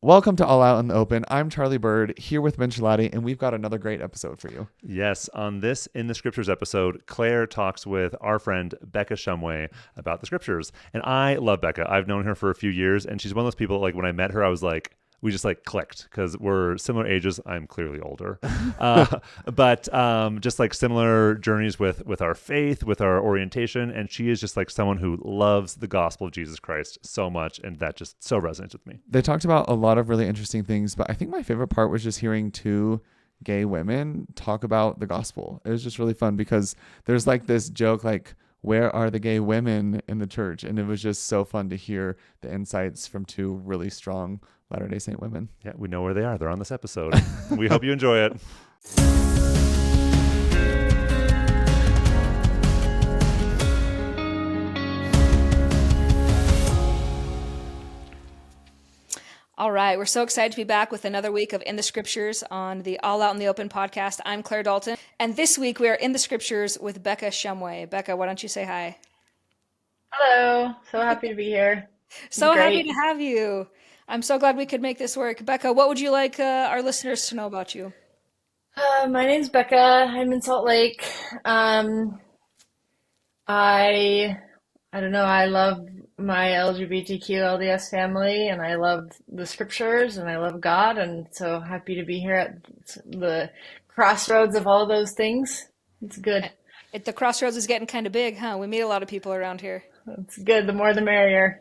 Welcome to All Out in the Open. I'm Charlie Bird here with Ben Shalati, and we've got another great episode for you. Yes, on this In the Scriptures episode, Claire talks with our friend Becca Shumway about the Scriptures. And I love Becca. I've known her for a few years, and she's one of those people, like when I met her, I was like, we just like clicked because we're similar ages. I'm clearly older, but just like similar journeys with our faith, with our orientation. And she is just like someone who loves the gospel of Jesus Christ so much, and that just so resonates with me. They talked about a lot of really interesting things, but I think my favorite part was just hearing two gay women talk about the gospel. It was just really fun because there's like this joke, like, where are the gay women in the church? And it was just so fun to hear the insights from two really strong Latter-day Saint women. Yeah, we know where they are. They're on this episode. We hope you enjoy it. All right, we're so excited to be back with another week of In the Scriptures on the All Out in the Open podcast. I'm Claire Dalton, and this week we are in the Scriptures with Becca Shumway. Becca, why don't you say hi? Hello. So happy to be here. So happy to Great. have you. I'm so glad we could make this work. Becca, what would you like our listeners to know about you? My name's Becca. I'm in Salt Lake. Um, I I don't know. I love my LGBTQ LDS family, and I love the scriptures, and I love God, and so happy to be here at the crossroads of all those things. It's good. The crossroads is getting kind of big, huh? We meet a lot of people around here. It's good. The more the merrier.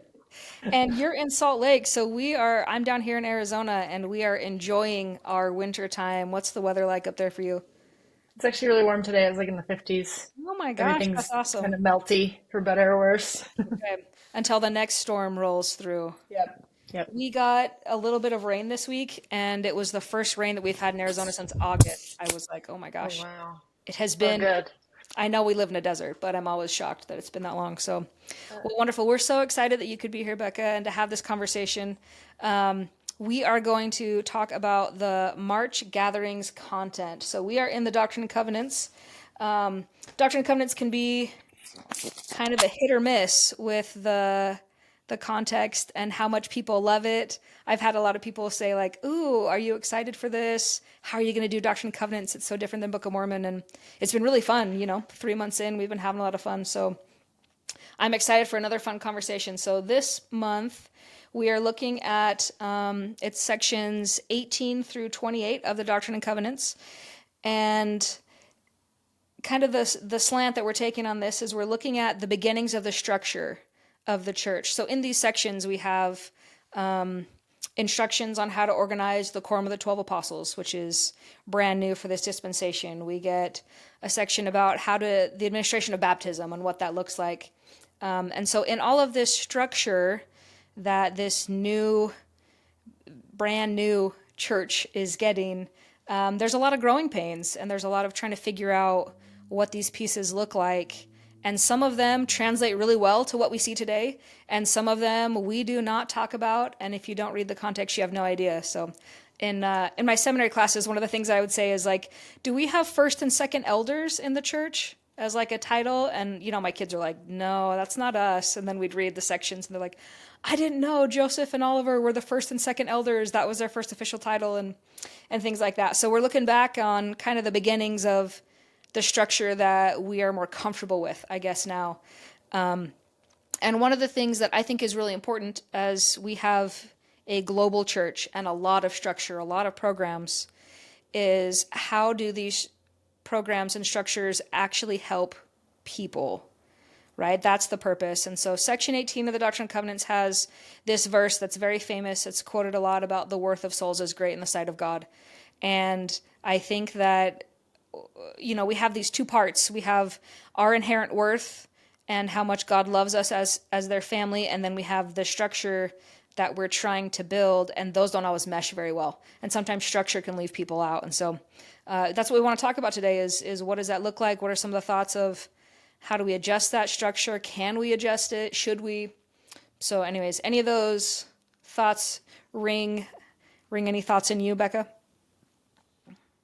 And you're in Salt Lake, so I'm down here in Arizona, and we are enjoying our winter time. What's the weather like up there for you? It's actually really warm today. It was like in the 50s. Oh my gosh, that's Everything's kind awesome. of melty, for better or worse. Okay. Until the next storm rolls through. Yep. Yep. We got a little bit of rain this week, and it was the first rain that we've had in Arizona since August. I was like, oh my Oh, gosh. wow. It has Oh, been, good. I know we live in a desert, but I'm always shocked that it's been that long. So, well, wonderful. We're so excited that you could be here, Becca, and to have this conversation. We are going to talk about the March gatherings content. So we are in the Doctrine and Covenants. Doctrine and Covenants can be kind of a hit or miss with the context and how much people love it. I've had a lot of people say like, "Ooh, are you excited for this? How are you going to do Doctrine and Covenants? It's so different than Book of Mormon." And it's been really fun, 3 months in, we've been having a lot of fun. So I'm excited for another fun conversation. So this month we are looking at it's sections 18 through 28 of the Doctrine and Covenants. And kind of the slant that we're taking on this is we're looking at the beginnings of the structure of the church. So in these sections, we have instructions on how to organize the Quorum of the 12 Apostles, which is brand new for this dispensation. We get a section about the administration of baptism and what that looks like. And so in all of this structure that this brand new church is getting, there's a lot of growing pains, and there's a lot of trying to figure out what these pieces look like. And some of them translate really well to what we see today, and some of them we do not talk about. And if you don't read the context, you have no idea. So, in my seminary classes, one of the things I would say is like, do we have first and second elders in the church as like a title? And my kids are like, no, that's not us. And then we'd read the sections, and they're like, I didn't know Joseph and Oliver were the first and second elders. That was their first official title, and things like that. So we're looking back on kind of the beginnings of the structure that we are more comfortable with, I guess, now. And one of the things that I think is really important as we have a global church and a lot of structure, a lot of programs, is how do these programs and structures actually help people, right? That's the purpose. And so section 18 of the Doctrine and Covenants has this verse that's very famous. It's quoted a lot about the worth of souls is great in the sight of God. And I think that we have these two parts. We have our inherent worth and how much God loves us as their family, and then we have the structure that we're trying to build, and those don't always mesh very well. And sometimes structure can leave people out. And so that's what we want to talk about today is what does that look like? What are some of the thoughts of how do we adjust that structure? Can we adjust it? Should we? So anyways, any of those thoughts ring any thoughts in you, Becca?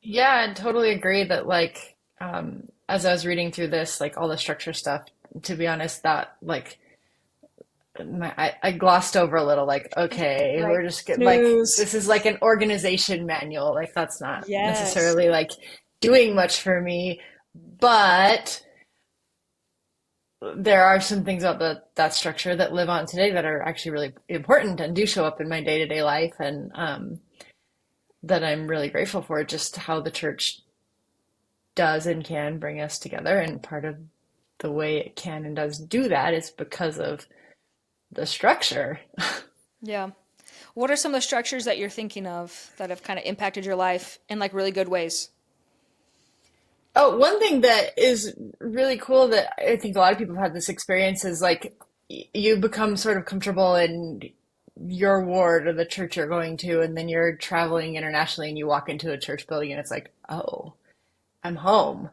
Yeah, I totally agree that as I was reading through this, like all the structure stuff, to be honest, that I glossed over a little, like, okay, Right. we're just get, like, Snooze. this is like an organization manual. Like, that's not Yes. necessarily like doing much for me, but there are some things about that structure that live on today that are actually really important and do show up in my day-to-day life, and that I'm really grateful for, just how the church does and can bring us together. And part of the way it can and does do that is because of the structure. Yeah. What are some of the structures that you're thinking of that have kind of impacted your life in like really good ways? Oh, one thing that is really cool that I think a lot of people have had this experience is like you become sort of comfortable in your ward or the church you're going to, and then you're traveling internationally and you walk into a church building and it's like, oh, I'm home.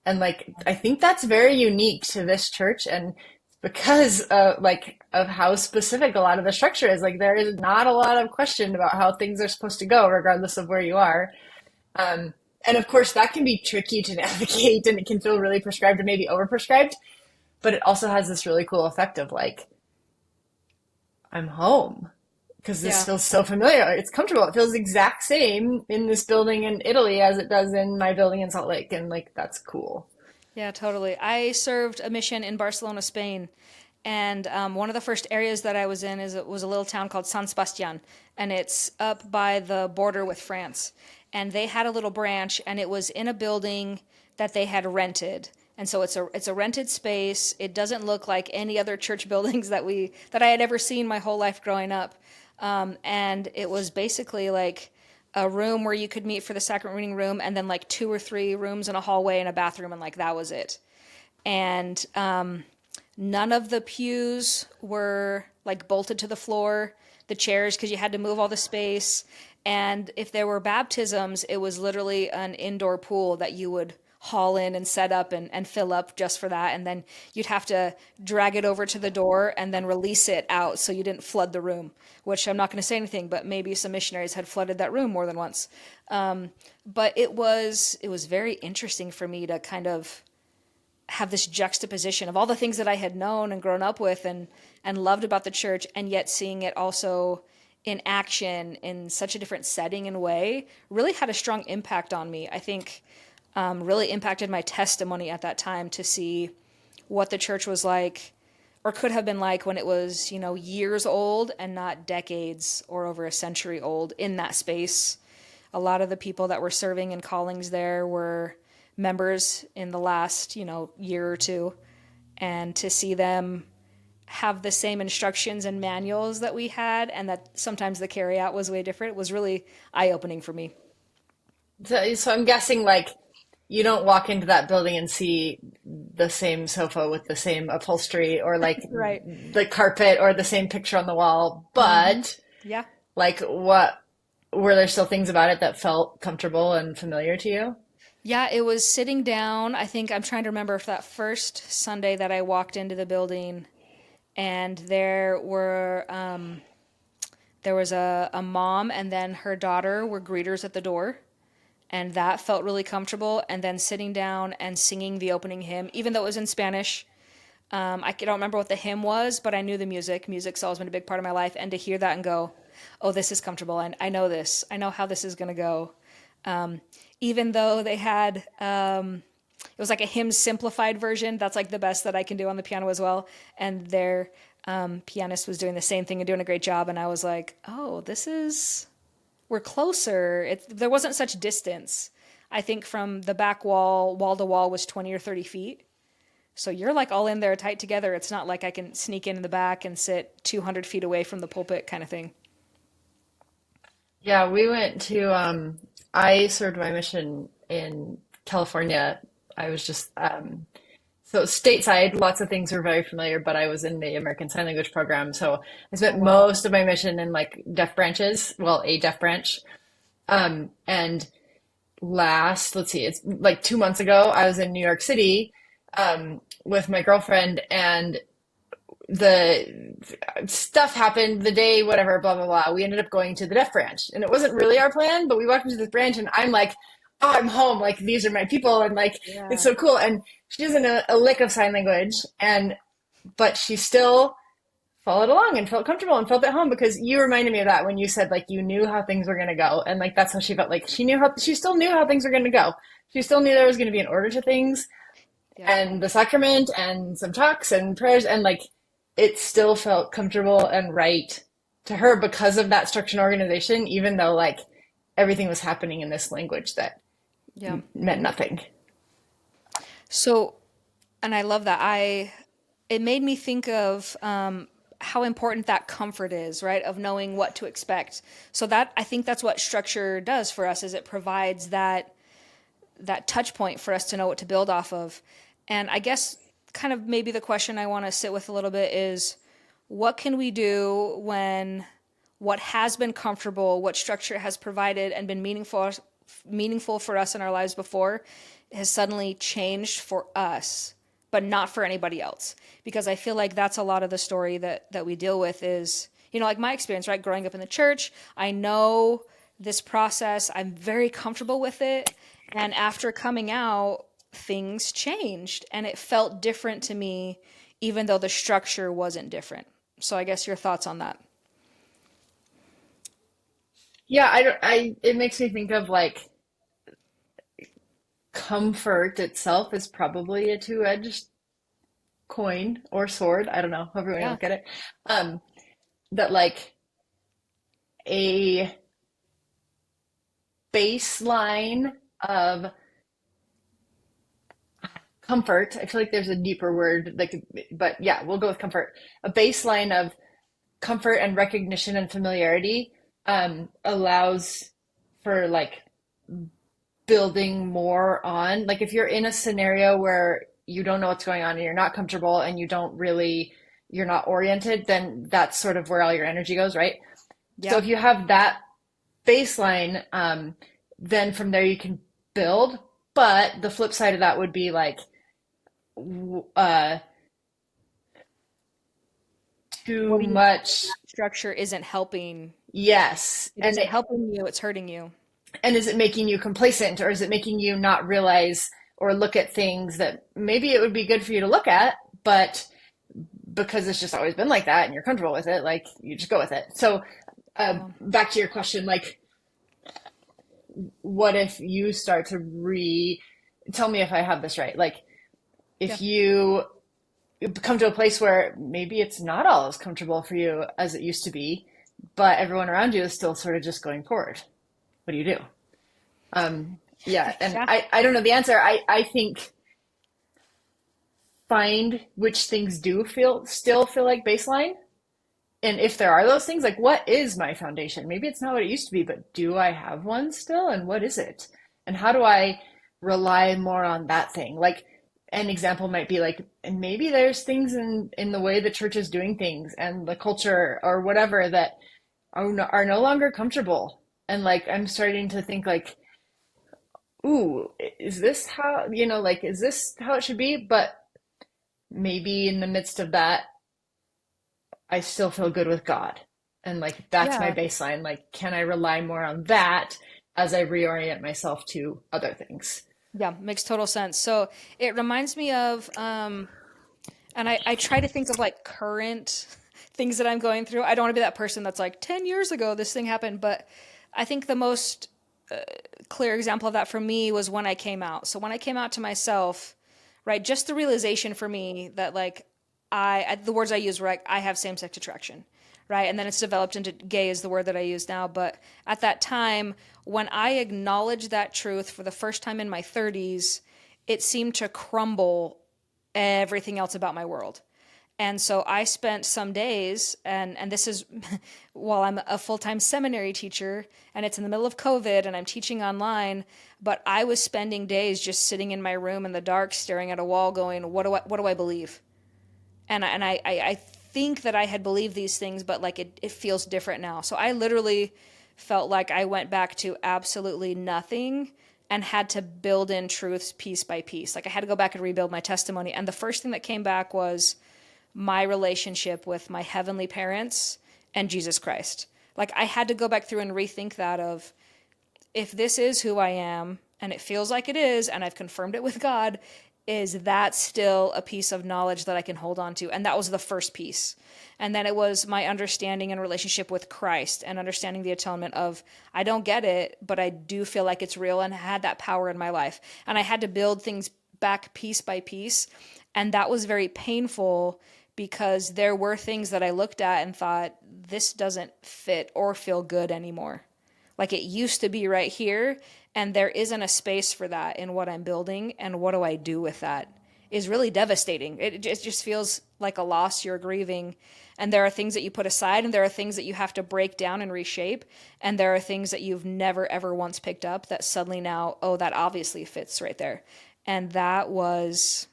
And like I think that's very unique to this church, and because like of how specific a lot of the structure is. Like there is not a lot of question about how things are supposed to go, regardless of where you are. Um, and of course, that can be tricky to navigate, and it can feel really prescribed and maybe overprescribed. But it also has this really cool effect of like, I'm home because this Yeah. feels so familiar. It's comfortable. It feels the exact same in this building in Italy as it does in my building in Salt Lake. And like, that's cool. Yeah, totally. I served a mission in Barcelona, Spain, and one of the first areas that I was in is it was a little town called San Sebastian, and it's up by the border with France. And they had a little branch, and it was in a building that they had rented. And so it's a rented space. It doesn't look like any other church buildings that I had ever seen my whole life growing up. And it was basically like a room where you could meet for the sacrament reading room, and then like two or three rooms and a hallway and a bathroom, and like that was it. And none of the pews were like bolted to the floor, the chairs, because you had to move all the space. And if there were baptisms, it was literally an indoor pool that you would haul in and set up and fill up just for that. And then you'd have to drag it over to the door and then release it out so you didn't flood the room, which I'm not going to say anything, but maybe some missionaries had flooded that room more than once. But it was very interesting for me to kind of have this juxtaposition of all the things that I had known and grown up with and loved about the church, and yet seeing it also in action in such a different setting and way really had a strong impact on me. I think really impacted my testimony at that time to see what the church was like or could have been like when it was, years old and not decades or over a century old in that space. A lot of the people that were serving in callings there were members in the last, year or two. And to see them have the same instructions and manuals that we had, and that sometimes the carry out was way different, was really eye opening for me. So I'm guessing like you don't walk into that building and see the same sofa with the same upholstery or like Right. the carpet or the same picture on the wall, Hmm. but Yeah. like what were there still things about it that felt comfortable and familiar to you? Yeah, it was sitting down. I think I'm trying to remember if that first Sunday that I walked into the building, and there was a mom and then her daughter were greeters at the door, and that felt really comfortable. And then sitting down and singing the opening hymn, even though it was in Spanish. I don't remember what the hymn was, but I knew the music. Music's always been a big part of my life, and to hear that and go, "Oh, this is comfortable, and I know this. I know how this is going to go." Even though they had, it was like a hymn simplified version. That's like the best that I can do on the piano as well. And their pianist was doing the same thing and doing a great job. And I was like, "Oh, we're closer." There wasn't such distance. I think from the back wall to wall was 20 or 30 feet. So you're like all in there tight together. It's not like I can sneak in the back and sit 200 feet away from the pulpit kind of thing. Yeah, we went to I served my mission in California. I was just so stateside, lots of things were very familiar, but I was in the American Sign Language program. So I Oh, spent wow. most of my mission in like deaf branches, well, a deaf branch. And let's see, it's like 2 months ago, I was in New York City with my girlfriend, and the stuff happened the day, whatever, blah, blah, blah. We ended up going to the deaf branch, and it wasn't really our plan, but we walked into this branch, and I'm like, oh, I'm home. Like, these are my people, and like, it's Yeah. so cool. And she doesn't know a lick of sign language, but she still followed along and felt comfortable and felt at home, because you reminded me of that when you said like you knew how things were going to go, and like that's how she felt. Like she still knew how things were going to go. She still knew there was going to be an order to things, Yeah. and the sacrament and some talks and prayers, and like it still felt comfortable and right to her because of that structure and organization, even though like everything was happening in this language that Yeah. meant nothing. So, and I love that. It made me think of how important that comfort is, right? Of knowing what to expect. So that, I think that's what structure does for us, is it provides that touch point for us to know what to build off of. And I guess kind of maybe the question I want to sit with a little bit is, what can we do when what has been comfortable, what structure has provided and been meaningful for us in our lives before, has suddenly changed for us, but not for anybody else? Because I feel like that's a lot of the story that we deal with is, like my experience, right? Growing up in the church, I know this process, I'm very comfortable with it. And after coming out, things changed and it felt different to me, even though the structure wasn't different. So I guess your thoughts on that. Yeah, it makes me think of like comfort itself is probably a two-edged coin or sword. I don't know, however you want to Yeah. look at it. Um, that like a baseline of comfort. I feel like there's a deeper word, like, but yeah, we'll go with comfort. A baseline of comfort and recognition and familiarity allows for like building more on. Like if you're in a scenario where you don't know what's going on and you're not comfortable and you're not oriented, then that's sort of where all your energy goes, right? So Yeah. if you have that baseline, then from there you can build. But the flip side of that would be like uh, too What do you do when much. that structure isn't helping? Yes. It isn't helping you, it's hurting you. And is it making you complacent, or is it making you not realize or look at things that maybe it would be good for you to look at, but because it's just always been like that and you're comfortable with it, like you just go with it. So Yeah. back to your question, like what if you start to tell me if I have this right. Like Yeah. if you come to a place where maybe it's not all as comfortable for you as it used to be, but everyone around you is still sort of just going forward. What do you do? Yeah, and Yeah. I don't know the answer. I think find which things do still feel like baseline. And if there are those things, like what is my foundation? Maybe it's not what it used to be, but do I have one still? And what is it? And how do I rely more on that thing? Like an example might be like, and maybe there's things in the way the church is doing things and the culture or whatever that are no longer comfortable. And like I'm starting to think like, ooh, is this how, like, is this how it should be? But maybe in the midst of that, I still feel good with God. And like, that's my Yeah. baseline. Like, can I rely more on that as I reorient myself to other things? Yeah. Makes total sense. So it reminds me of, and I try to think of like current things that I'm going through. I don't want to be that person that's like 10 years ago, this thing happened. But I think the most clear example of that for me was when I came out. So when I came out to myself, right, just the realization for me that like the words I use were like, I have same sex attraction, right? And then it's developed into gay is the word that I use now. But at that time, when I acknowledged that truth for the first time in my 30s, it seemed to crumble everything else about my world. And so I spent some days, and this is while I'm a full-time seminary teacher, and it's in the middle of COVID, and I'm teaching online. But I was spending days just sitting in my room in the dark, staring at a wall, going, what do I believe? And I think that I had believed these things, but like it feels different now. So I literally felt like I went back to absolutely nothing and had to build in truths piece by piece. Like I had to go back and rebuild my testimony. And the first thing that came back was my relationship with my heavenly parents and Jesus Christ. Like I had to go back through and rethink that of, if this is who I am and it feels like it is, and I've confirmed it with God, is that still a piece of knowledge that I can hold on to? And that was the first piece. And then it was my understanding and relationship with Christ and understanding the atonement of, I don't get it, but I do feel like it's real and had that power in my life. And I had to build things back piece by piece. And that was very painful because there were things that I looked at and thought, this doesn't fit or feel good anymore. Like it used to be right here, and there isn't a space for that in what I'm building, and what do I do with that is really devastating. It just feels like a loss you're grieving, and there are things that you put aside, and there are things that you have to break down and reshape, and there are things that you've never ever once picked up that suddenly now, oh, that obviously fits right there. And that was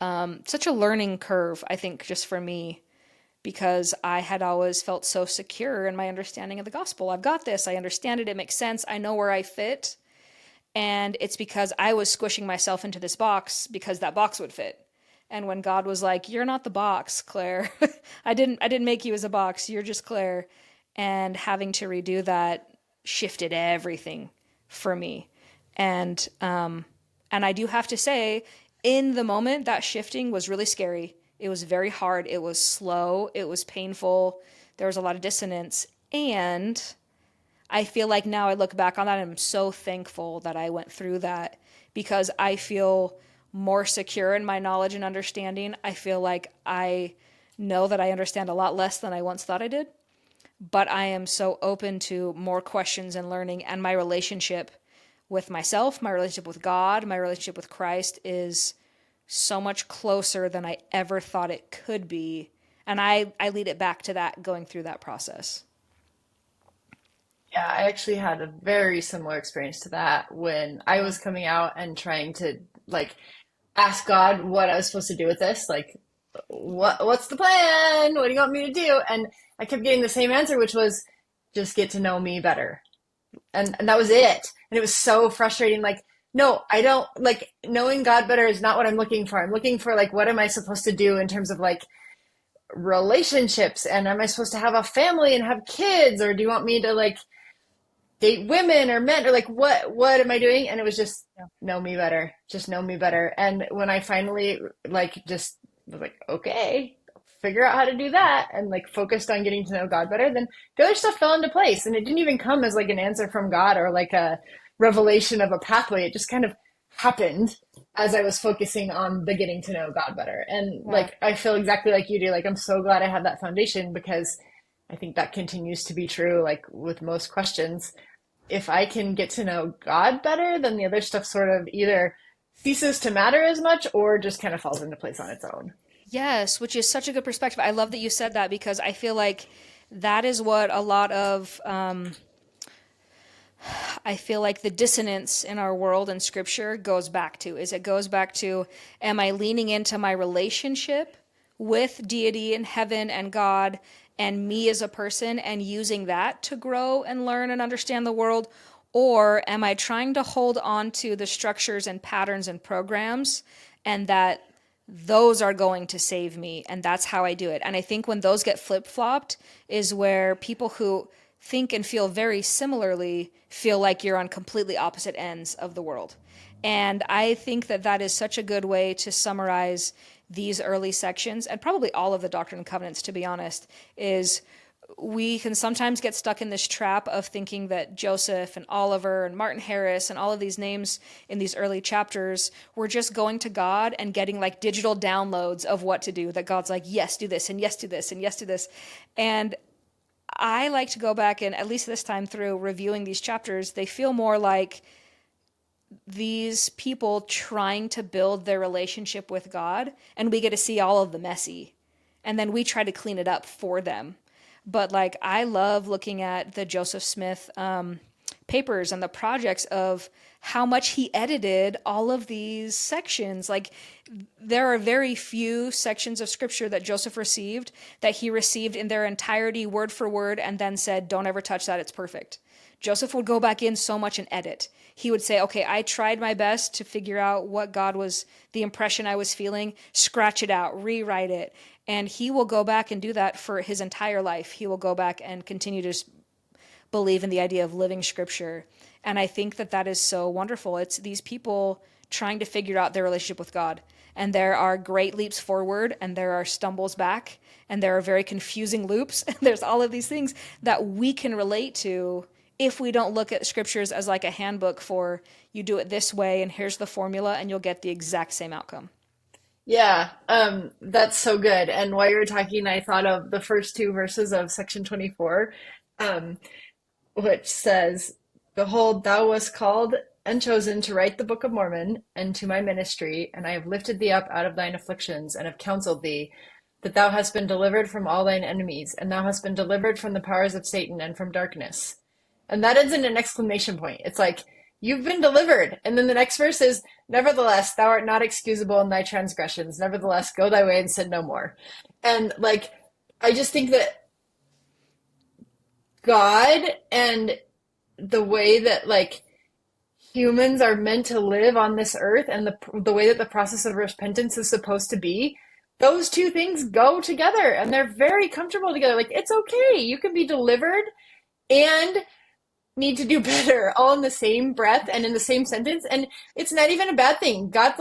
such a learning curve, I think, just for me, because I had always felt so secure in my understanding of the gospel. I've got this. I understand it. It makes sense. I know where I fit. And it's because I was squishing myself into this box because that box would fit. And when God was like, "You're not the box, Claire. I didn't make you as a box. You're just Claire." And having to redo that shifted everything for me. And I do have to say, in the moment, that shifting was really scary. It was very hard. It was slow. It was painful. There was a lot of dissonance. And I feel like now I look back on that and I'm so thankful that I went through that, because I feel more secure in my knowledge and understanding. I feel like I know that I understand a lot less than I once thought I did. But I am so open to more questions and learning, and my relationship with myself, my relationship with God, my relationship with Christ is so much closer than I ever thought it could be. And I lead it back to that, going through that process. Yeah, I actually had a very similar experience to that when I was coming out and trying to like ask God what I was supposed to do with this. Like, what's the plan? What do you want me to do? And I kept getting the same answer, which was just get to know me better. And that was it. And it was so frustrating. Like, no, I don't like knowing God better is not what I'm looking for. I'm looking for like, what am I supposed to do in terms of like relationships? And am I supposed to have a family and have kids? Or do you want me to like date women or men, or like what am I doing? And it was just know me better, just know me better. And when I finally like just was like, okay, figure out how to do that, and like focused on getting to know God better, then the other stuff fell into place. And it didn't even come as like an answer from God or like a revelation of a pathway. It just kind of happened as I was focusing on the getting to know God better. And like I feel exactly like you do. Like I'm so glad I have that foundation, because I think that continues to be true, like with most questions. If I can get to know God better, then the other stuff sort of either ceases to matter as much or just kind of falls into place on its own. Yes, which is such a good perspective. I love that you said that, because I feel like that is what a lot of, I feel like the dissonance in our world and scripture goes back to, is it goes back to, am I leaning into my relationship with deity and heaven and God and me as a person and using that to grow and learn and understand the world? Or am I trying to hold on to the structures and patterns and programs, and that those are going to save me, and that's how I do it? And I think when those get flip-flopped is where people who think and feel very similarly feel like you're on completely opposite ends of the world. And I think that that is such a good way to summarize these early sections, and probably all of the Doctrine and Covenants, to be honest, is we can sometimes get stuck in this trap of thinking that Joseph and Oliver and Martin Harris and all of these names in these early chapters were just going to God and getting like digital downloads of what to do, that God's like, yes, do this, and yes, do this, and yes, do this. And I like to go back, and at least this time through reviewing these chapters, they feel more like these people trying to build their relationship with God, and we get to see all of the messy, and then we try to clean it up for them. But like, I love looking at the Joseph Smith papers and the projects of how much he edited all of these sections. Like, there are very few sections of scripture that Joseph received that he received in their entirety, word for word, and then said, don't ever touch that, it's perfect. Joseph would go back in so much and edit. He would say, okay, I tried my best to figure out what God was, the impression I was feeling, scratch it out, rewrite it. And he will go back and do that for his entire life. He will go back and continue to believe in the idea of living scripture. And I think that that is so wonderful. It's these people trying to figure out their relationship with God. And there are great leaps forward, and there are stumbles back, and there are very confusing loops. And there's all of these things that we can relate to if we don't look at scriptures as like a handbook for you do it this way, and here's the formula, and you'll get the exact same outcome. Yeah, that's so good. And while you were talking, I thought of the first two verses of section 24, um, which says, Behold, thou wast called and chosen to write the Book of Mormon, and to my ministry, and I have lifted thee up out of thine afflictions, and have counseled thee, that thou hast been delivered from all thine enemies, and thou hast been delivered from the powers of Satan and from darkness. And that ends in an exclamation point. It's like, you've been delivered. And then the next verse is, Nevertheless, thou art not excusable in thy transgressions. Nevertheless, go thy way and sin no more. And like, I just think that God and the way that like humans are meant to live on this earth, and the way that the process of repentance is supposed to be, those two things go together, and they're very comfortable together. Like, it's okay. You can be delivered and need to do better all in the same breath and in the same sentence. And it's not even a bad thing. God's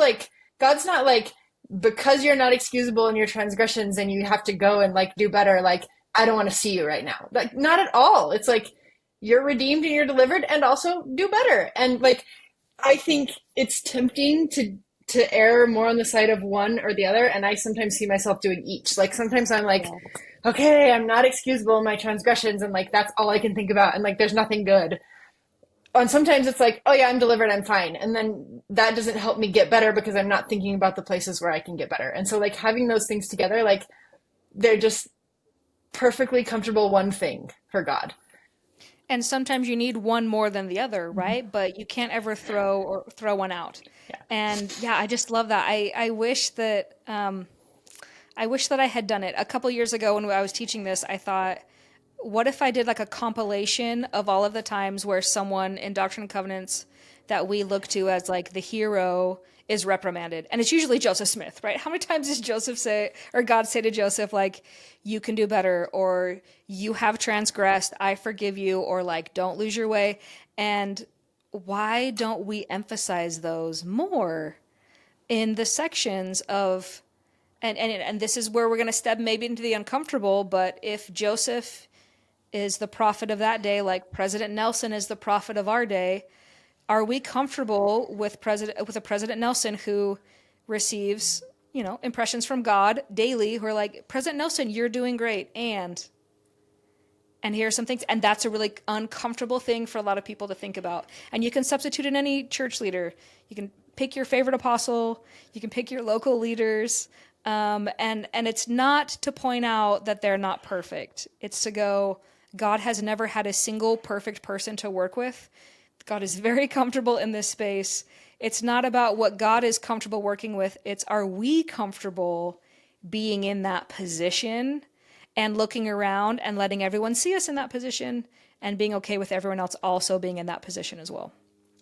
not like, because you're not excusable in your transgressions and you have to go and like do better, like, I don't want to see you right now. Like, not at all. It's like, you're redeemed and you're delivered, and also do better. And like, I think it's tempting to err more on the side of one or the other. And I sometimes see myself doing each. Like, sometimes I'm like, okay, I'm not excusable in my transgressions, and like, that's all I can think about, and like, there's nothing good. And sometimes it's like, oh yeah, I'm delivered, I'm fine. And then that doesn't help me get better because I'm not thinking about the places where I can get better. And so like, having those things together, like, they're just perfectly comfortable one thing for God. And sometimes you need one more than the other, right? But you can't ever throw one out. Yeah. And yeah, I just love that. I wish that I had done it a couple years ago when I was teaching this. I thought, what if I did like a compilation of all of the times where someone in Doctrine and Covenants that we look to as like the hero is reprimanded? And it's usually Joseph Smith, right? How many times does Joseph say, or God say to Joseph, like, you can do better, or you have transgressed, I forgive you, or like, don't lose your way? And why don't we emphasize those more in the sections of, and this is where we're going to step maybe into the uncomfortable, but if Joseph is the prophet of that day, like President Nelson is the prophet of our day, are we comfortable with a President Nelson who receives, impressions from God daily, who are like, President Nelson, you're doing great, and here are some things, and that's a really uncomfortable thing for a lot of people to think about. And you can substitute in any church leader. You can pick your favorite apostle. You can pick your local leaders, and it's not to point out that they're not perfect. It's to go, God has never had a single perfect person to work with. God is very comfortable in this space. It's not about what God is comfortable working with. It's, are we comfortable being in that position and looking around and letting everyone see us in that position and being okay with everyone else also being in that position as well?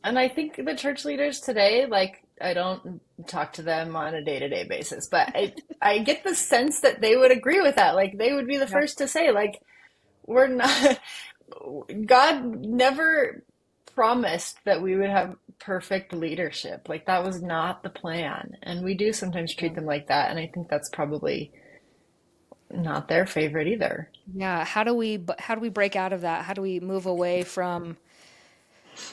And I think the church leaders today, like, I don't talk to them on a day-to-day basis, but I get the sense that they would agree with that. Like, they would be the first to say, like, we're not, God never promised that we would have perfect leadership. Like, that was not the plan. And we do sometimes treat them like that. And I think that's probably not their favorite either. Yeah. How do we break out of that? How do we move away from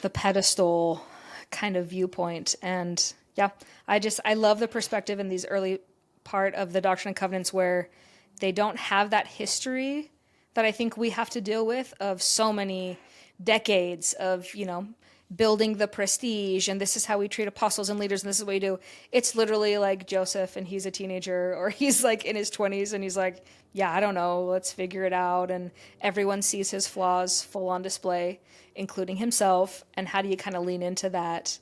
the pedestal kind of viewpoint? And yeah, I love the perspective in these early part of the Doctrine and Covenants where they don't have that history that I think we have to deal with of so many decades of, building the prestige, and this is how we treat apostles and leaders, and this is what we do. It's literally like Joseph, and he's a teenager, or he's like in his 20s, and he's like, yeah, I don't know, let's figure it out. And everyone sees his flaws full on display, including himself. And how do you kind of lean into that?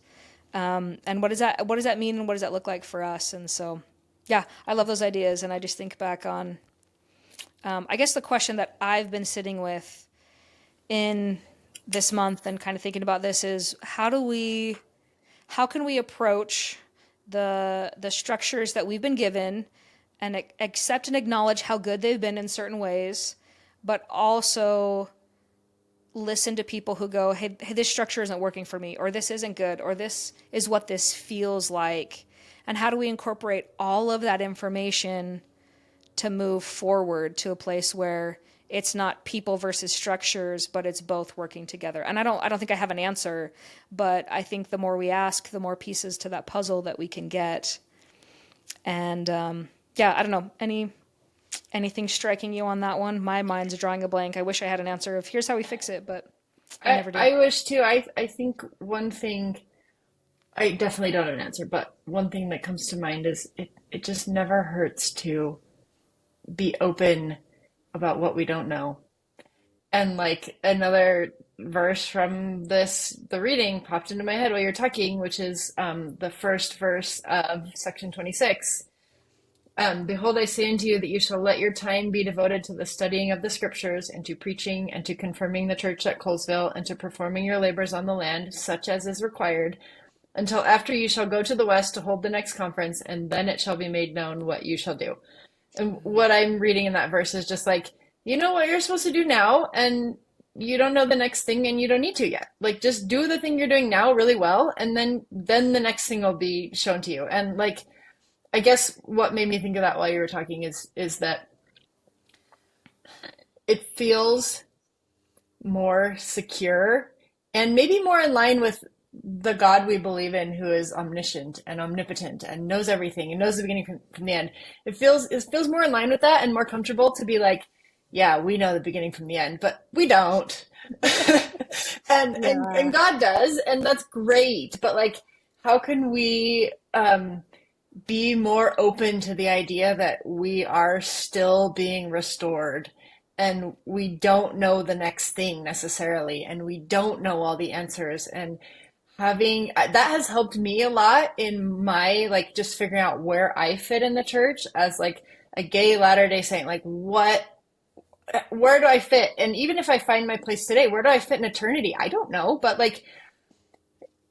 And what does that mean, and what does that look like for us? And so, yeah, I love those ideas. And I just think back on, I guess the question that I've been sitting with in this month and kind of thinking about this is, how can we approach the structures that we've been given and accept and acknowledge how good they've been in certain ways, but also listen to people who go, hey, this structure isn't working for me, or this isn't good, or this is what this feels like. And how do we incorporate all of that information to move forward to a place where it's not people versus structures, but it's both working together? And I don't think I have an answer, but I think the more we ask, the more pieces to that puzzle that we can get. And I don't know, anything striking you on that one? My mind's drawing a blank. I wish I had an answer of here's how we fix it, but I never do. I wish too. I think one thing, I definitely don't have an answer, but one thing that comes to mind is it just never hurts to be open about what we don't know. And like another verse from the reading popped into my head while you're talking, which is the first verse of section 26. Behold, I say unto you that you shall let your time be devoted to the studying of the scriptures, and to preaching, and to confirming the church at Colesville, and to performing your labors on the land, such as is required, until after you shall go to the west to hold the next conference, and then it shall be made known what you shall do. And what I'm reading in that verse is just like, you know what you're supposed to do now, and you don't know the next thing, and you don't need to yet. Like, just do the thing you're doing now really well, and then the next thing will be shown to you. And like, I guess what made me think of that while you were talking is that it feels more secure and maybe more in line with the God we believe in, who is omniscient and omnipotent and knows everything and knows the beginning from the end. It feels more in line with that and more comfortable to be like, yeah, we know the beginning from the end, but we don't. and God does, and that's great. But like, how can we be more open to the idea that we are still being restored, and we don't know the next thing necessarily, and we don't know all the answers? And having that has helped me a lot in my like just figuring out where I fit in the church as like a gay Latter-day Saint. Like, where do I fit? And even if I find my place today, where do I fit in eternity? I don't know, but like,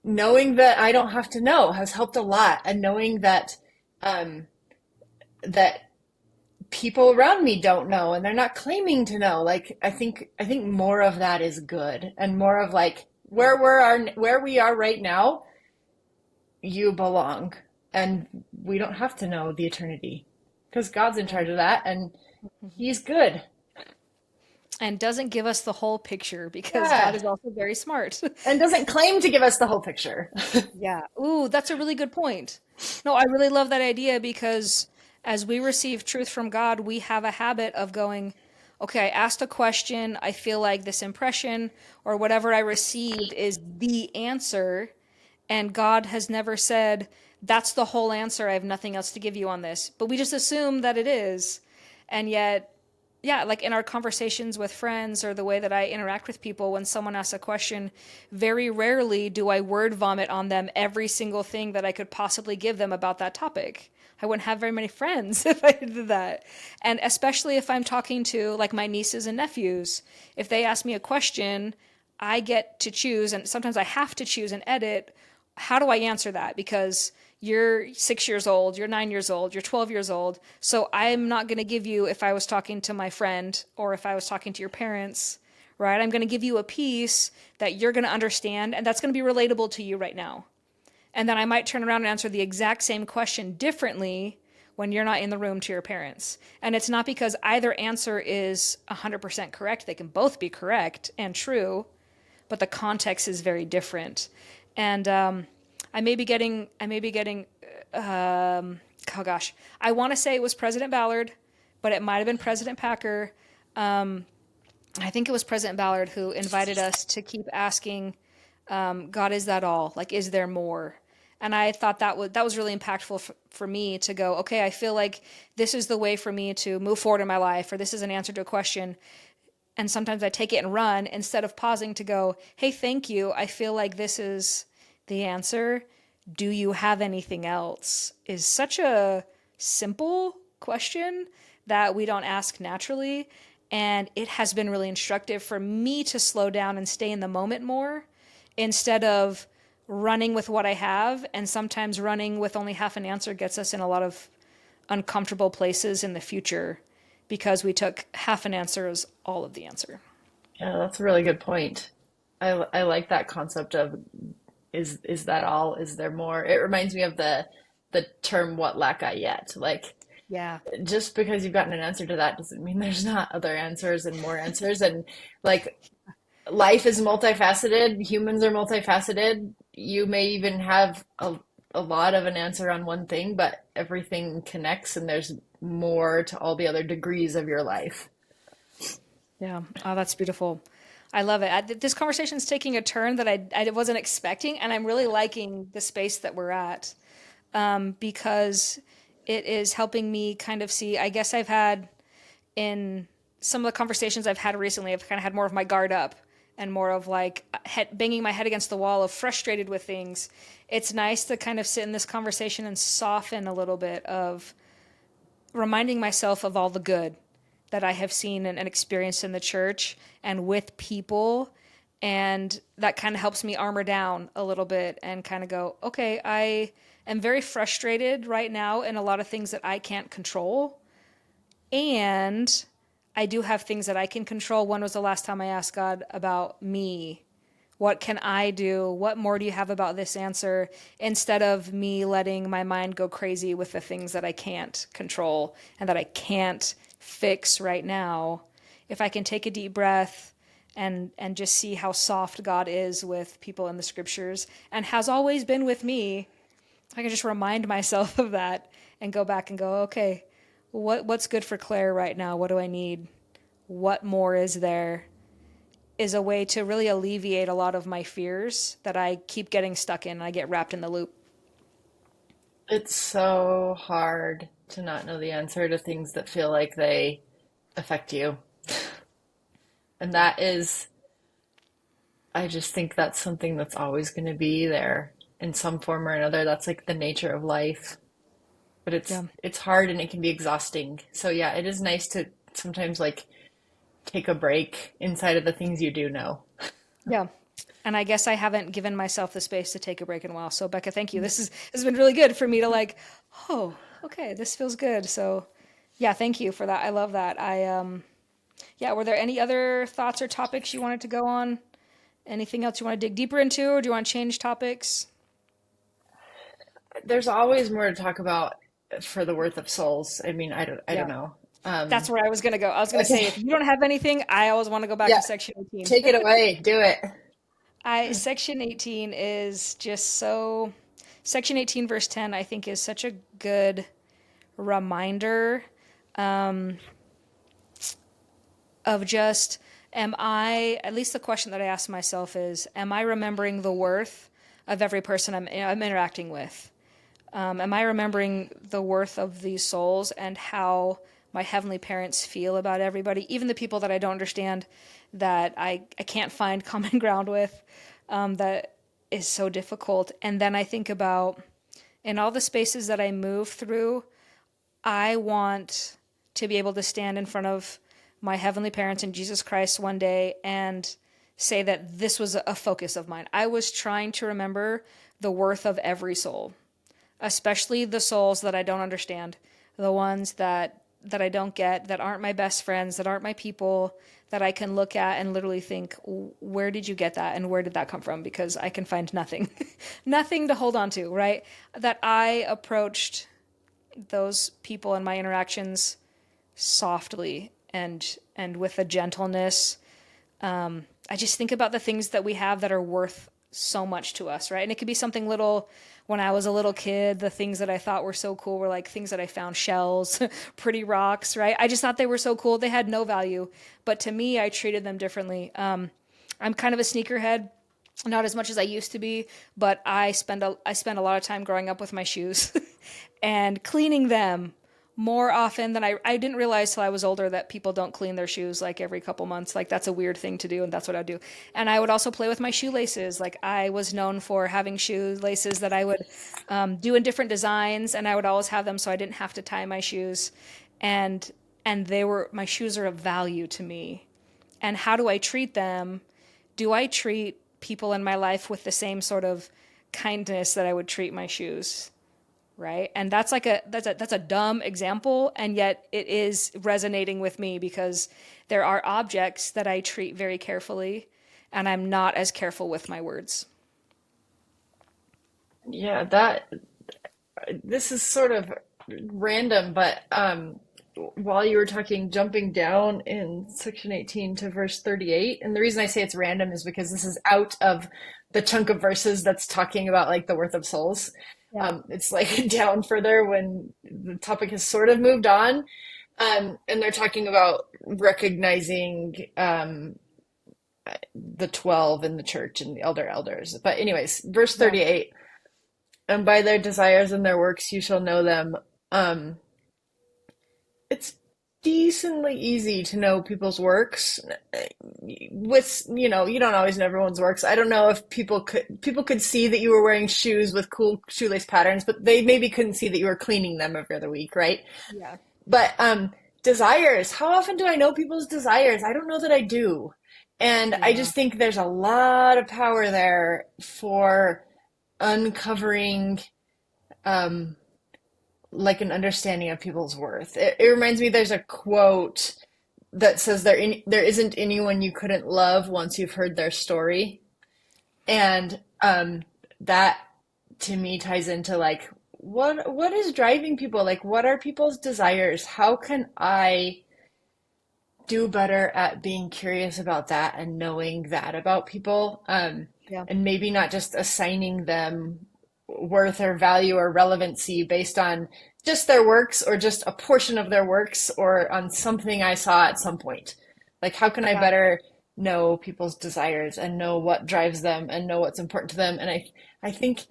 knowing that I don't have to know has helped a lot. And knowing that that people around me don't know, and they're not claiming to know. Like, I think more of that is good, and more of like where we are right now, you belong, and we don't have to know the eternity because God's in charge of that, and He's good. And doesn't give us the whole picture because God is also very smart. And doesn't claim to give us the whole picture. Yeah. Ooh, that's a really good point. No, I really love that idea because as we receive truth from God, we have a habit of going, okay, I asked a question. I feel like this impression or whatever I received is the answer. And God has never said, that's the whole answer. I have nothing else to give you on this. But we just assume that it is. And yet, yeah, like in our conversations with friends or the way that I interact with people, when someone asks a question, very rarely do I word vomit on them every single thing that I could possibly give them about that topic. I wouldn't have very many friends if I did that. And especially if I'm talking to like my nieces and nephews, if they ask me a question, I get to choose, and sometimes I have to choose and edit. How do I answer that? Because you're 6 years old, you're 9 years old, you're 12 years old. So I'm not going to give you, if I was talking to my friend or if I was talking to your parents, right? I'm going to give you a piece that you're going to understand, and that's going to be relatable to you right now. And then I might turn around and answer the exact same question differently when you're not in the room to your parents. And it's not because either answer is 100% correct. They can both be correct and true, but the context is very different. And I may be getting, oh gosh, I want to say it was President Ballard, but it might have been President Packer. I think it was President Ballard who invited us to keep asking, God, is that all? Like, is there more? And I thought that was really impactful for me to go, okay, I feel like this is the way for me to move forward in my life, or this is an answer to a question. And sometimes I take it and run instead of pausing to go, hey, thank you. I feel like this is the answer. Do you have anything else? Is such a simple question that we don't ask naturally. And it has been really instructive for me to slow down and stay in the moment more instead of running with what I have. And sometimes running with only half an answer gets us in a lot of uncomfortable places in the future because we took half an answer as all of the answer. Yeah, that's a really good point. I like that concept of is that all? Is there more? It reminds me of the term "what lack I yet?" Like Yeah. just because you've gotten an answer to that doesn't mean there's not other answers and more answers. And like life is multifaceted, humans are multifaceted. You may even have a lot of an answer on one thing, but everything connects and there's more to all the other degrees of your life. Yeah. Oh, that's beautiful. I love it. This conversation is taking a turn that I wasn't expecting, and I'm really liking the space that we're at, because it is helping me kind of see. I guess I've had in some of the conversations I've had recently, I've kind of had more of my guard up and more of like banging my head against the wall of frustrated with things. It's nice to kind of sit in this conversation and soften a little bit of reminding myself of all the good that I have seen and experienced in the church and with people. And that kind of helps me armor down a little bit and kind of go, okay, I am very frustrated right now in a lot of things that I can't control. And I do have things that I can control. When was the last time I asked God about me? What can I do? What more do you have about this answer? Instead of me letting my mind go crazy with the things that I can't control and that I can't fix right now. If I can take a deep breath and just see how soft God is with people in the scriptures and has always been with me, I can just remind myself of that and go back and go, okay, what's good for Claire right now? What do I need? What more is there? Is a way to really alleviate a lot of my fears that I keep getting stuck in and I get wrapped in the loop. It's so hard to not know the answer to things that feel like they affect you. And that is, I just think that's something that's always going to be there in some form or another. That's like the nature of life. But Yeah. it's hard and it can be exhausting. So yeah, it is nice to sometimes like take a break inside of the things you do know. Yeah. And I guess I haven't given myself the space to take a break in a while. So Becca, thank you. Has been really good for me to like, oh, okay, this feels good. So yeah, thank you for that. I love that. Yeah, were there any other thoughts or topics you wanted to go on? Anything else you want to dig deeper into, or do you want to change topics? There's always more to talk about for the worth of souls. I mean, I don't Yeah, know. that's where I was going to go. I was going to say, Okay. if you don't have anything, I always want to go back Yeah, to section 18. take it away. Do it. Section 18 is just so, section 18, verse 10, I think is such a good reminder of just, am I, at least the question that I ask myself is, am I remembering the worth of every person I'm interacting with? Am I remembering the worth of these souls and how my heavenly parents feel about everybody, even the people that I don't understand, that I can't find common ground with, that is so difficult. And then I think about in all the spaces that I move through, I want to be able to stand in front of my heavenly parents and Jesus Christ one day and say that this was a focus of mine. I was trying to remember the worth of every soul, especially the souls that I don't understand, the ones that I don't get, that aren't my best friends, that aren't my people, that I can look at and literally think, where did you get that and where did that come from? Because I can find nothing, nothing to hold on to, right? That I approached those people in my interactions softly and with a gentleness. I just think about the things that we have that are worth so much to us, right? And it could be something little. When I was a little kid, the things that I thought were so cool were like things that I found, shells, pretty rocks, right? I just thought they were so cool. They had no value, but to me, I treated them differently. I'm kind of a sneakerhead, not as much as I used to be, but I spend a lot of time growing up with my shoes and cleaning them more often than I didn't realize till I was older that people don't clean their shoes like every couple months. Like that's a weird thing to do, and that's what I do. And I would also play with my shoelaces. Like I was known for having shoelaces that I would do in different designs, and I would always have them so I didn't have to tie my shoes. And my shoes are of value to me. And how do I treat them? Do I treat people in my life with the same sort of kindness that I would treat my shoes? right? And that's a dumb example, and yet it is resonating with me because there are objects that I treat very carefully, and I'm not as careful with my words. Yeah, this is sort of random, but while you were talking, jumping down in section 18 to verse 38, and the reason I say it's random is because this is out of the chunk of verses that's talking about like the worth of souls. Yeah. It's like down further when the topic has sort of moved on, and they're talking about recognizing the 12 in the church and the elders. But anyways, verse Yeah. 38, and by their desires and their works you shall know them. It's decently easy to know people's works with, you don't always know everyone's works. I don't know if people could see that you were wearing shoes with cool shoelace patterns, but they maybe couldn't see that you were cleaning them every other week, right? Yeah. But desires, how often do I know people's desires? I don't know that I do. And I Yeah. just think there's a lot of power there for uncovering like an understanding of people's worth. It reminds me, there's a quote that says there isn't anyone you couldn't love once you've heard their story. And that to me ties into like what is driving people? Like what are people's desires? How can I do better at being curious about that and knowing that about people? Yeah. And maybe not just assigning them worth or value or relevancy based on just their works or just a portion of their works or on something I saw at some point. Like, how can I Yeah. better know people's desires and know what drives them and know what's important to them? And I think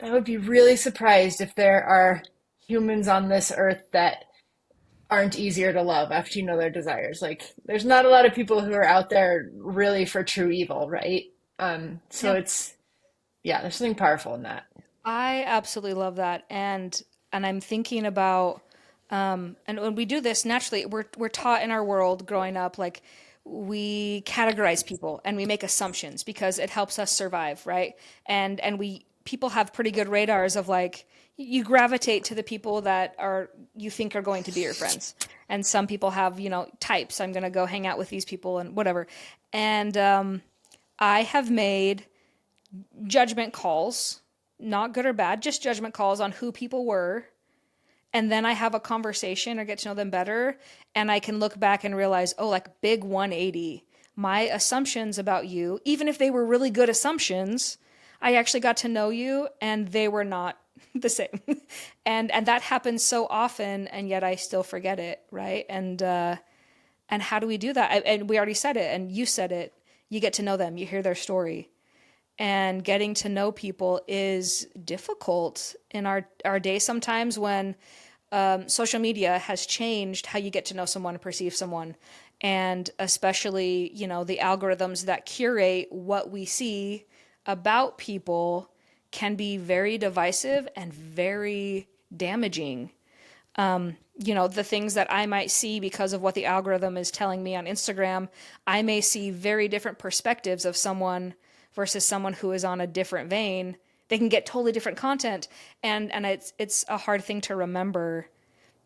I would be really surprised if there are humans on this earth that aren't easier to love after you know their desires. Like, there's not a lot of people who are out there really for true evil, right? So Yeah. there's something powerful in that. I absolutely love that. And I'm thinking about and when we do this naturally, we're taught in our world growing up, like we categorize people and we make assumptions because it helps us survive, right? And we people have pretty good radars of like you gravitate to the people that are you think are going to be your friends. And some people have, types. I'm going to go hang out with these people and whatever. And I have made judgment calls, not good or bad, just judgment calls on who people were. And then I have a conversation or get to know them better. And I can look back and realize, oh, like big 180. My assumptions about you, even if they were really good assumptions, I actually got to know you and they were not the same. And that happens so often, and yet I still forget it, right? And how do we do that? And we already said it, and you said it. You get to know them, you hear their story. And getting to know people is difficult in our day sometimes when social media has changed how you get to know someone and perceive someone. And especially, the algorithms that curate what we see about people can be very divisive and very damaging. The things that I might see because of what the algorithm is telling me on Instagram, I may see very different perspectives of someone versus someone who is on a different vein. They can get totally different content, and it's a hard thing to remember.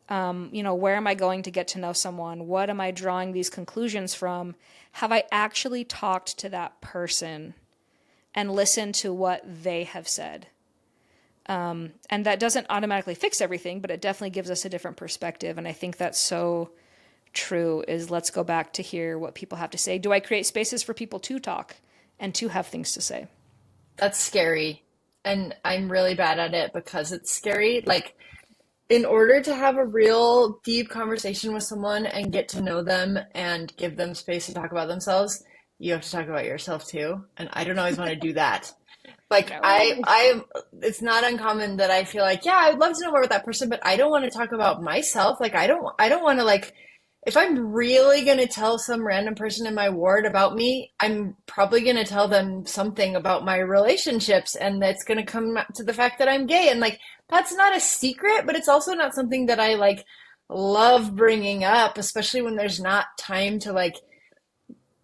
Where am I going to get to know someone? What am I drawing these conclusions from? Have I actually talked to that person and listened to what they have said? And that doesn't automatically fix everything, but it definitely gives us a different perspective. And I think that's so true, is let's go back to hear what people have to say. Do I create spaces for people to talk and to have things to say? That's scary. And I'm really bad at it because it's scary. Like, in order to have a real deep conversation with someone and get to know them and give them space to talk about themselves, you have to talk about yourself too. And I don't always want to do that. Like No. it's not uncommon that I feel like, yeah, I would love to know more about that person, but I don't want to talk about myself. Like I don't want to like, if I'm really going to tell some random person in my ward about me, I'm probably going to tell them something about my relationships, and that's going to come to the fact that I'm gay. And like, that's not a secret, but it's also not something that I like love bringing up, especially when there's not time to like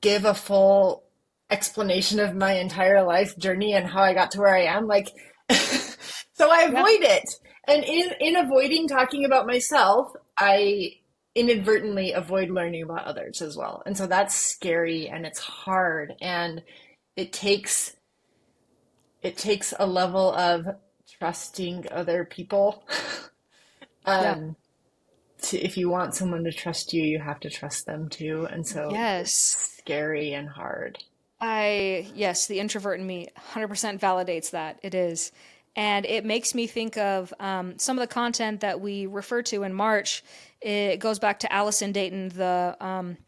give a full explanation of my entire life journey and how I got to where I am. Like, so I Yeah. avoid it. And in avoiding talking about myself, I inadvertently avoid learning about others as well. And so that's scary and it's hard and it takes it takes a level of trusting other people. Yeah. Um, if you want someone to trust you, you have to trust them too. And so it's Yes. scary and hard. Yes, the introvert in me 100% validates that. It is. And it makes me think of some of the content that we refer to in March. It goes back to Allison Dayton, the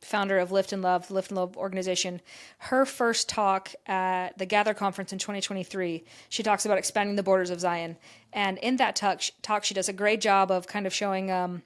founder of the Lift and Love organization. Her first talk at the Gather conference in 2023, she talks about expanding the borders of Zion. And in that talk she does a great job of kind of showing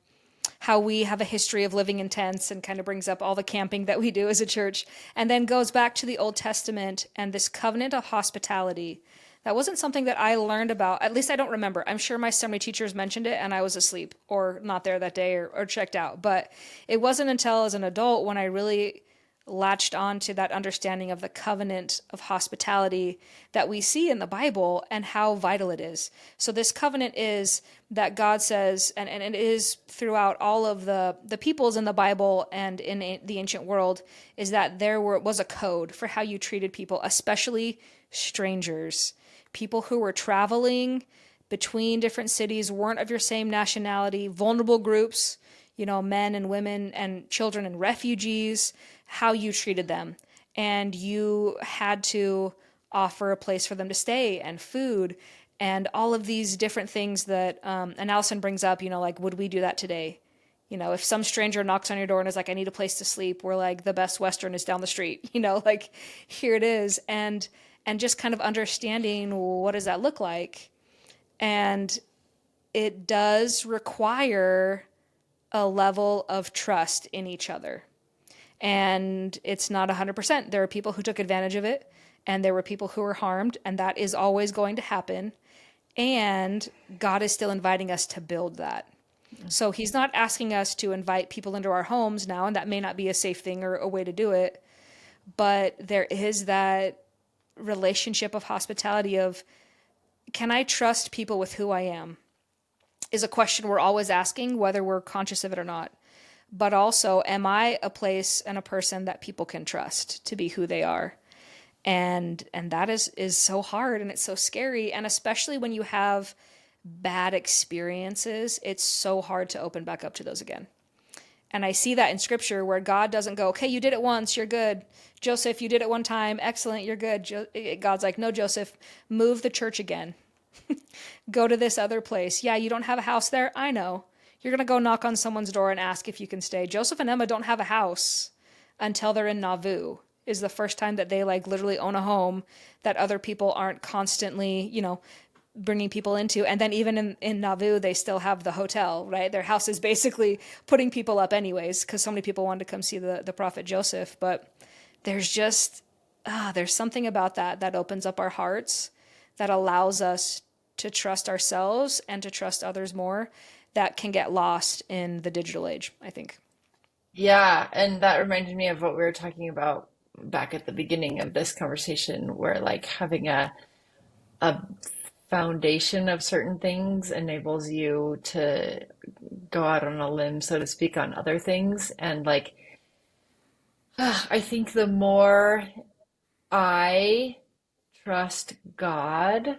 how we have a history of living in tents and kind of brings up all the camping that we do as a church, and then goes back to the Old Testament and this covenant of hospitality. That wasn't something that I learned about. At least I don't remember. I'm sure my seminary teachers mentioned it and I was asleep or not there that day or checked out. But it wasn't until as an adult when I really latched on to that understanding of the covenant of hospitality that we see in the Bible and how vital it is. So this covenant is that God says, and it is throughout all of the peoples in the Bible and in the ancient world, is that was a code for how you treated people, especially strangers, people who were traveling between different cities, weren't of your same nationality, vulnerable groups, men and women and children and refugees, how you treated them. And you had to offer a place for them to stay and food and all of these different things that, and Allison brings up, like, would we do that today? If some stranger knocks on your door and is like, I need a place to sleep, we're like, the Best Western is down the street, like, here it is. And just kind of understanding, what does that look like? And it does require a level of trust in each other. And it's not 100%. There are people who took advantage of it, and there were people who were harmed, and that is always going to happen. And God is still inviting us to build that. So he's not asking us to invite people into our homes now, and that may not be a safe thing or a way to do it. But there is that relationship of hospitality of, can I trust people with who I am? Is a question we're always asking, whether we're conscious of it or not. But also, am I a place and a person that people can trust to be who they are? And that is so hard, and it's so scary. And especially when you have bad experiences, it's so hard to open back up to those again. And I see that in scripture where God doesn't go, okay, you did it once, you're good. Joseph, you did it one time, excellent, you're good. God's like, no, Joseph, move the church again. Go to this other place. Yeah, you don't have a house there? I know. You're going to go knock on someone's door and ask if you can stay. Joseph and Emma don't have a house until they're in Nauvoo, is the first time that they literally own a home that other people aren't constantly, bringing people into. And then even in Nauvoo, they still have the hotel, right? Their house is basically putting people up anyways, because so many people wanted to come see the prophet Joseph. But there's just, there's something about that opens up our hearts, that allows us to trust ourselves and to trust others more, that can get lost in the digital age, I think. Yeah, and that reminded me of what we were talking about back at the beginning of this conversation, where having a foundation of certain things enables you to go out on a limb, so to speak, on other things. And I think the more I trust God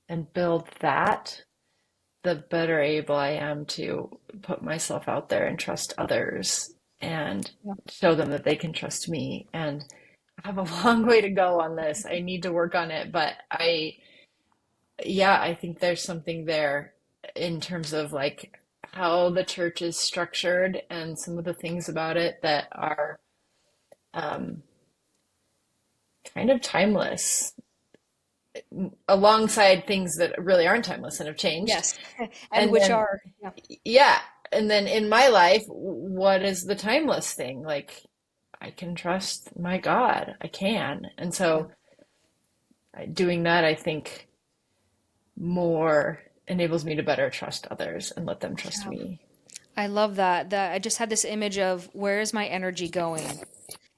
and build that, the better able I am to put myself out there and trust others and Yeah. show them that they can trust me. And I have a long way to go on this. I need to work on it, but I think there's something there in terms of how the church is structured and some of the things about it that are um, kind of timeless, alongside things that really aren't timeless and have changed. Yes. And And which then, are, yeah. yeah, and then in my life, what is the timeless thing? I can trust my God. I can. And Yeah. so doing that, I think, more enables me to better trust others and let them trust Yeah. me. I love that. That I just had this image of, where is my energy going?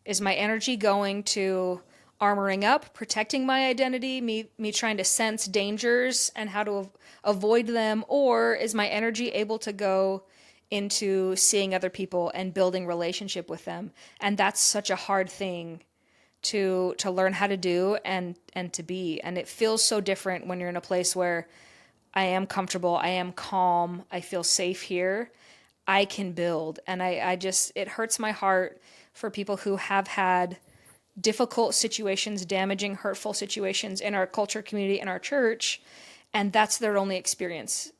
Is my energy going to armoring up, protecting my identity, me trying to sense dangers and how to avoid them, or is my energy able to go into seeing other people and building relationship with them? And that's such a hard thing to learn how to do and to be. And it feels so different when you're in a place where I am comfortable, I am calm, I feel safe here. I can build. And I just, it hurts my heart for people who have had difficult situations, damaging, hurtful situations in our culture, community, in our church, and that's their only experience.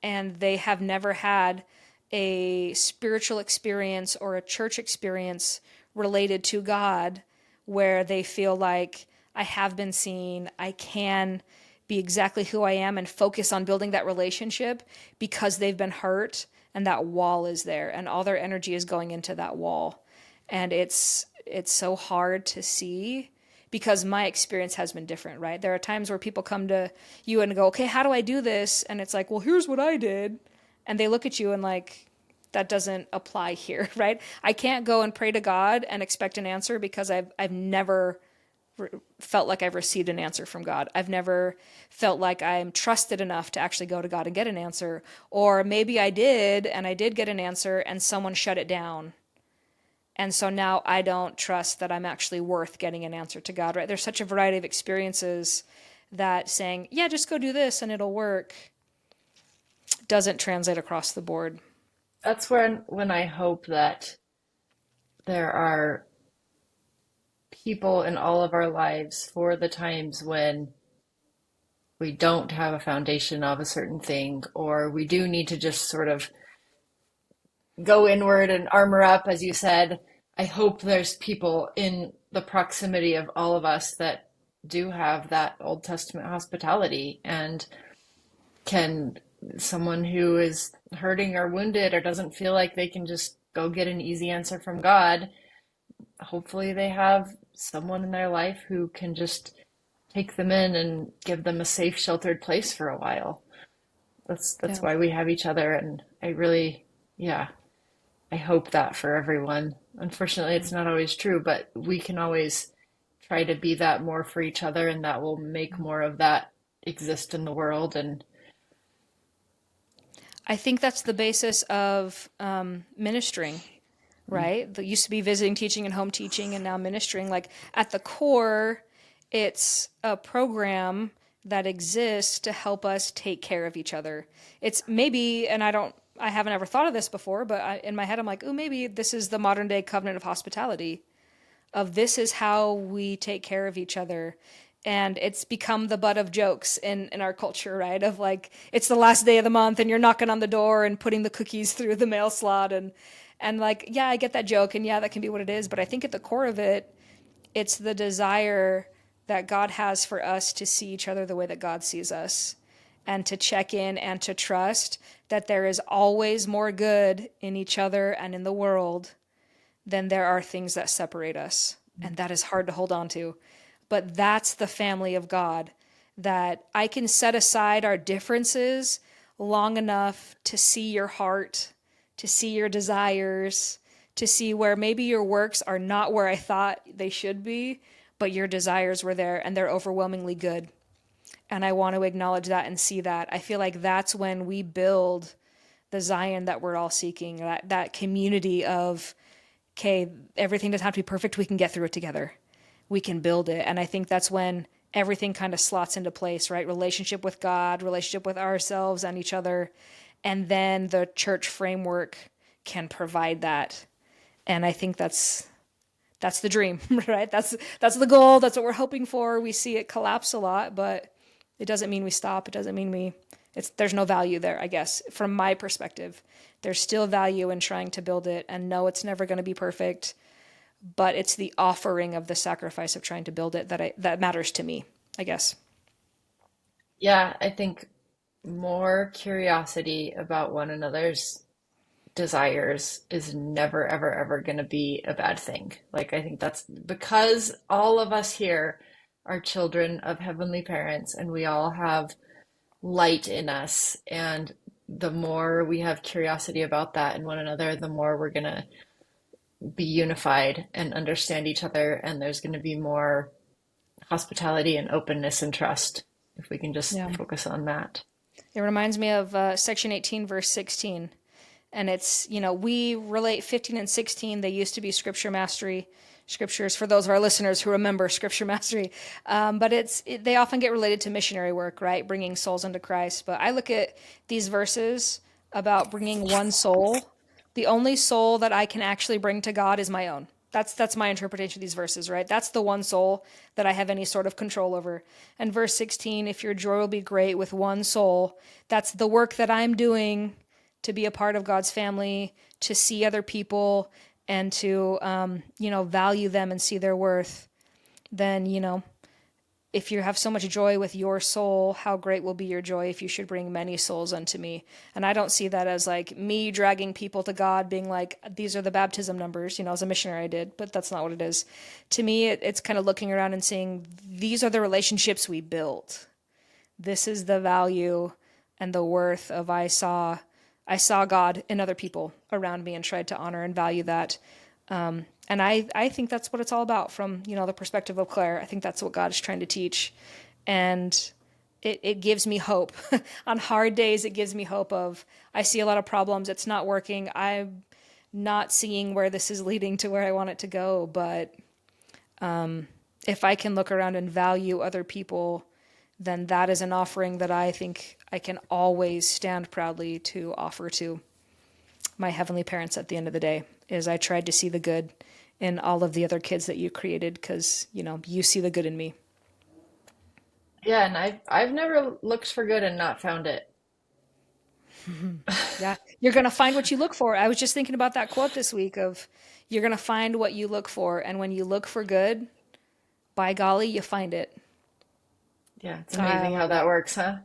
And they have never had a spiritual experience or a church experience related to God where they feel like I have been seen, I can be exactly who I am and focus on building that relationship because they've been hurt and that wall is there and all their energy is going into that wall. And it's so hard to see because my experience has been different, right? There are times where people come to you and go, okay, how do I do this? And it's like, well, here's what I did. And they look at you and like, that doesn't apply here, right? I can't go and pray to God and expect an answer because I've never felt like I've received an answer from God. I've never felt like I'm trusted enough to actually go to God and get an answer. Or maybe I did, and I did get an answer, and someone shut it down. And so now I don't trust that I'm actually worth getting an answer to God, right? There's such a variety of experiences that saying, yeah, just go do this and it'll work, doesn't translate across the board. That's when I hope that there are people in all of our lives for the times when we don't have a foundation of a certain thing, or we do need to just sort of go inward and armor up, as you said. I hope there's people in the proximity of all of us that do have that Old Testament hospitality and can, someone who is hurting or wounded or doesn't feel like they can just go get an easy answer from God, hopefully they have someone in their life who can just take them in and give them a safe, sheltered place for a while. That's Yeah. why we have each other, and I really, yeah, I hope that for everyone. Unfortunately, it's not always true, but we can always try to be that more for each other, and that will make more of that exist in the world. And I think that's the basis of ministering, right? That used to be visiting, teaching, and home teaching, and now ministering. Like at the core, it's a program that exists to help us take care of each other. It's maybe, and I haven't ever thought of this before, but in my head, I'm like, oh, maybe this is the modern day covenant of hospitality, of this is how we take care of each other. And it's become the butt of jokes in our culture, right? Of like, it's the last day of the month and you're knocking on the door and putting the cookies through the mail slot. And like, yeah, I get that joke. And yeah, that can be what it is. But I think at the core of it, it's the desire that God has for us to see each other the way that God sees us and to check in and to trust that there is always more good in each other and in the world than there are things that separate us. And that is hard to hold on to. But that's the family of God, that I can set aside our differences long enough to see your heart, to see your desires, to see where maybe your works are not where I thought they should be, but your desires were there and they're overwhelmingly good. And I want to acknowledge that and see that. I feel like that's when we build the Zion that we're all seeking, that community of, okay, everything doesn't have to be perfect. We can get through it together. We can build it. And I think that's when everything kind of slots into place, right? Relationship with God, relationship with ourselves and each other. And then the church framework can provide that. And I think that's the dream, right? That's the goal. That's what we're hoping for. We see it collapse a lot, but it doesn't mean we stop. It doesn't mean there's no value there, I guess, from my perspective. There's still value in trying to build it, and no, it's never going to be perfect, but it's the offering of the sacrifice of trying to build it that matters to me, I guess. yeah, I think more curiosity about one another's desires is never, ever, ever going to be a bad thing. Like, I think that's because all of us here are children of heavenly parents and we all have light in us. And the more we have curiosity about that in one another, the more we're going to be unified and understand each other. And there's going to be more hospitality and openness and trust, if we can just Yeah. focus on that. It reminds me of section 18, verse 16. And it's, we relate 15 and 16. They used to be scripture mastery scriptures for those of our listeners who remember scripture mastery. But they often get related to missionary work, right? Bringing souls into Christ. But I look at these verses about bringing one soul. The only soul that I can actually bring to God is my own. That's my interpretation of these verses, right? That's the one soul that I have any sort of control over. And verse 16, if your joy will be great with one soul, that's the work that I'm doing to be a part of God's family, to see other people and to, value them and see their worth. Then, if you have so much joy with your soul, how great will be your joy if you should bring many souls unto me. And I don't see that as like me dragging people to God, being like, these are the baptism numbers, as a missionary I did, but that's not what it is. To me, it's kind of looking around and seeing, these are the relationships we built. This is the value and the worth of I saw God in other people around me and tried to honor and value that. And I think that's what it's all about from, the perspective of Clare. I think that's what God is trying to teach. And it gives me hope. On hard days, it gives me hope of, I see a lot of problems. It's not working. I'm not seeing where this is leading to where I want it to go. But if I can look around and value other people, then that is an offering that I think I can always stand proudly to offer to my heavenly parents at the end of the day, is I tried to see the good in all of the other kids that you created because, you see the good in me. Yeah, and I've never looked for good and not found it. Yeah, you're going to find what you look for. I was just thinking about that quote this week of, you're going to find what you look for. And when you look for good, by golly, you find it. Yeah, it's amazing how that works, huh?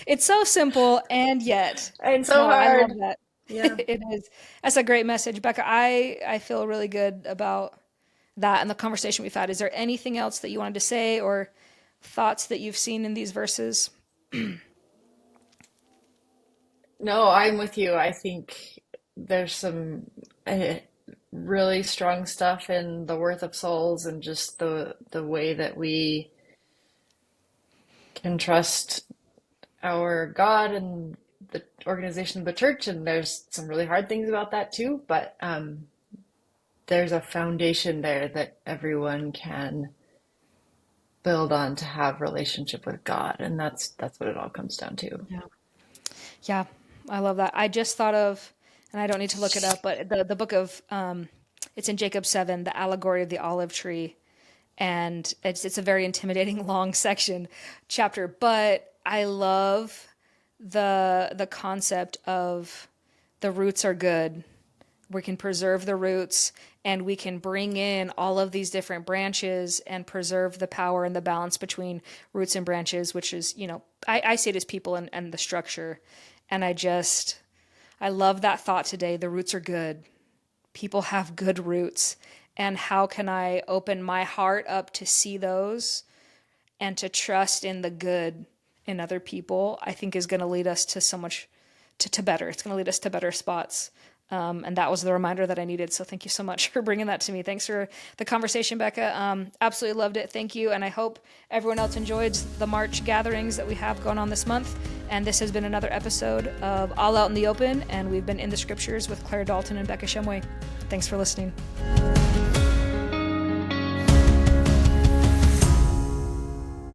It's so simple and yet. And so hard. I love that. Yeah. It is. That's a great message, Becca. I feel really good about that and the conversation we've had. Is there anything else that you wanted to say or thoughts that you've seen in these verses? No, I'm with you. I think there's some really strong stuff in the worth of souls and just the way that we can trust our God and the organization of the church. And there's some really hard things about that too, but there's a foundation there that everyone can build on to have relationship with God. And that's what it all comes down to. Yeah, I love that. I just thought of, and I don't need to look it up, but the book of, it's in Jacob 7, the allegory of the olive tree. And it's a very intimidating long chapter, but I love the concept of the roots are good. We can preserve the roots and we can bring in all of these different branches and preserve the power and the balance between roots and branches, which is, I see it as people and the structure. And I love that thought today. The roots are good. People have good roots. And how can I open my heart up to see those and to trust in the good in other people, I think is going to lead us to so much, to better. It's going to lead us to better spots. And that was the reminder that I needed. So thank you so much for bringing that to me. Thanks for the conversation, Becca. Absolutely loved it. Thank you. And I hope everyone else enjoyed the March gatherings that we have going on this month. And this has been another episode of All Out in the Open. And we've been in the scriptures with Clare, Dalton, and Becca Shumway. Thanks for listening.